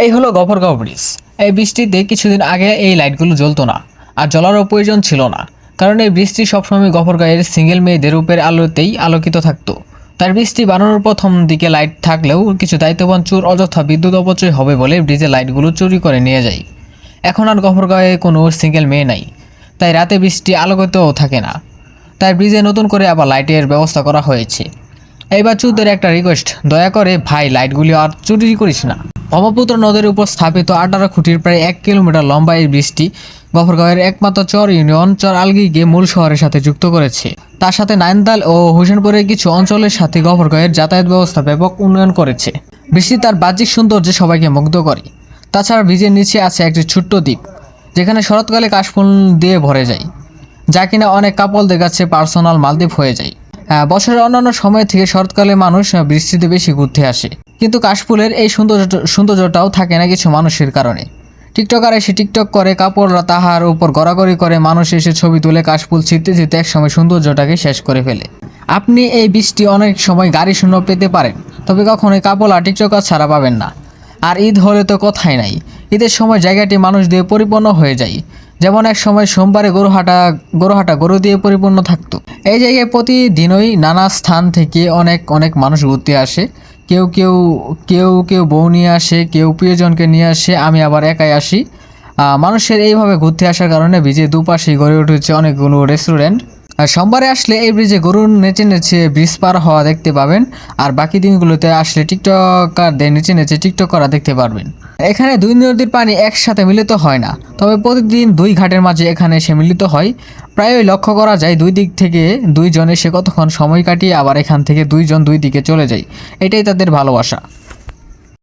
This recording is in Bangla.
এই হলো গফরগাঁও ব্রিজ। এই বৃষ্টিতে কিছুদিন আগে এই লাইটগুলো জ্বলতো না, আর জ্বলারও প্রয়োজন ছিল না, কারণ এই বৃষ্টি সবসময় গফরগাঁয়ের সিঙ্গেল মেয়েদের রূপের আলোতেই আলোকিত থাকতো। তার বৃষ্টি বানানোর প্রথম দিকে লাইট থাকলেও কিছু দায়িত্ববান চোর অযথা বিদ্যুৎ অপচয় হবে বলে ব্রিজের লাইটগুলো চুরি করে নিয়ে যায়। এখন আর গফরগাঁয়ে কোনো সিঙ্গেল মেয়ে নাই, তাই রাতে বৃষ্টি আলোকিতও থাকে না। তাই ব্রিজে নতুন করে আবার লাইটের ব্যবস্থা করা হয়েছে। এইবার চোরদের একটা রিকোয়েস্ট, দয়া করে ভাই লাইটগুলি আর চুরি করিস না। ব্রহ্মপুত্র নদের উপর স্থাপিত 18 খুঁটির প্রায় 1 কিলোমিটার লম্বা এই ব্রিজটি গফরগাঁওয়ের একমাত্র চর ইউনিয়ন চর আলগীকে মূল শহরের সাথে যুক্ত করেছে। তার সাথে নাইনতাল ও হোসেনপুরের কিছু অঞ্চলের সাথে গফরগাঁওয়ের যাতায়াত ব্যবস্থা ব্যাপক উন্নয়ন করেছে। বৃষ্টি তার বাহ্যিক সৌন্দর্যে সবাইকে মুগ্ধ করে। তাছাড়া ব্রিজের নিচে আছে একটি ছোট্ট দ্বীপ, যেখানে শরৎকালে কাশফুল দিয়ে ভরে যায়, যা কিনা অনেক কাপলদের কাছে পার্সোনাল মালদ্বীপ হয়ে যায়। বছরের অন্যান্য সময় থেকে শরৎকালে মানুষ বৃষ্টিতে বেশি ঘুরতে আসে, কিন্তু কাশফুলের এই সৌন্দর্যটাও থাকে না কিছু মানুষের কারণে। টিকটকার এসে টিকটক করে, কাপড়রা তাহার উপর গড়াগড়ি করে, মানুষ এসে ছবি তুলে, কাশফুল ছিটতে ছিটতে একসময় সৌন্দর্যটাকে শেষ করে ফেলে। আপনি এই বৃষ্টি অনেক সময় গাড়ি শূন্য পেতে পারেন, তবে কখনোই কাপড় আর টিকটকার ছাড়া পাবেন না। আর ঈদ হলে তো কথাই নাই, ঈদের সময় জায়গাটি মানুষ দিয়ে পরিপূর্ণ হয়ে যায়। যেমন এক সময় সোমবারে গরুহাটা গরু দিয়ে পরিপূর্ণ থাকতো। এই জায়গায় প্রতিদিনই নানা স্থান থেকে অনেক অনেক মানুষ ঘুরতে আসে। কেউ কেউ কেউ কেউ বউ নিয়ে আসে, কেউ প্রিয়জনকে নিয়ে আসে, আমি আবার একাই আসি। মানুষের এইভাবে ঘুরতে আসার কারণে ব্রিজের দুপাশেই গড়ে উঠেছে অনেকগুলো রেস্টুরেন্ট। আর সোমবারে আসলে এই ব্রিজে গরুর নেচে নেচে ব্রিজ পার হওয়া দেখতে পাবেন, আর বাকি দিনগুলোতে আসলে টিকটকারদের নেচে নেচে টিকটক করা দেখতে পারবেন। এখানে দুই নদীর পানি একসাথে মিলিত হয় না, তবে প্রতিদিন দুই ঘাটের মাঝে এখানে এসে মিলিত হয়। প্রায়ই লক্ষ্য করা যায় দুই দিক থেকে দুইজন এসে কতক্ষণ সময় কাটিয়ে আবার এখান থেকে দুইজন দুই দিকে চলে যায়। এটাই তাদের ভালোবাসা।